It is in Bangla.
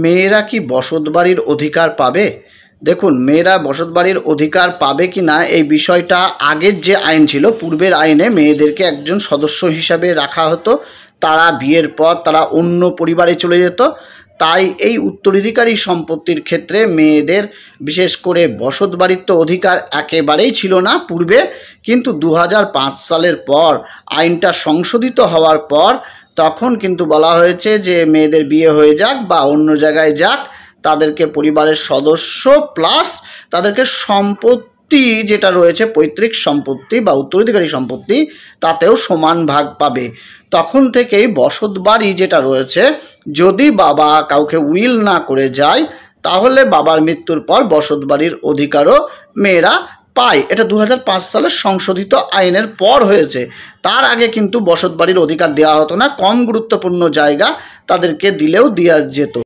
মেয়েরা কি বসতবাড়ির অধিকার পাবে? দেখুন, মেয়েরা বসতবাড়ির অধিকার পাবে কি না এই বিষয়টা আগের যে আইন ছিল, পূর্বের আইনে মেয়েদেরকে একজন সদস্য হিসাবে রাখা হতো। তারা বিয়ের পর তারা অন্য পরিবারে চলে যেত। তাই এই উত্তরাধিকারী সম্পত্তির ক্ষেত্রে মেয়েদের বিশেষ করে বসতবাড়ির তো অধিকার একেবারেই ছিল না পূর্বে, কিন্তু 2005 সালের পর আইনটা সংশোধিত হওয়ার পর তখন কিন্তু বলা হয়েছে যে মেয়েদের বিয়ে হয়ে যাক বা অন্য জায়গায় যাক, তাদেরকে পরিবারের সদস্য প্লাস তাদেরকে সম্পত্তি যেটা রয়েছে পৈতৃক সম্পত্তি বা উত্তরাধিকারী সম্পত্তি তাতেও সমান ভাগ পাবে। তখন থেকেই বসত বাড়ি যেটা রয়েছে, যদি বাবা কাউকে উইল না করে যায় তাহলে বাবার মৃত্যুর পর বসত বাড়ির অধিকারও মেয়েরা পায়। এটা 2005 সালের সংশোধিত আইনের পর হয়েছে। তার আগে কিন্তু বসত বাড়ির অধিকার দেওয়া হতো না, কম গুরুত্বপূর্ণ জায়গা তাদেরকে দিলেও দেওয়া যেত।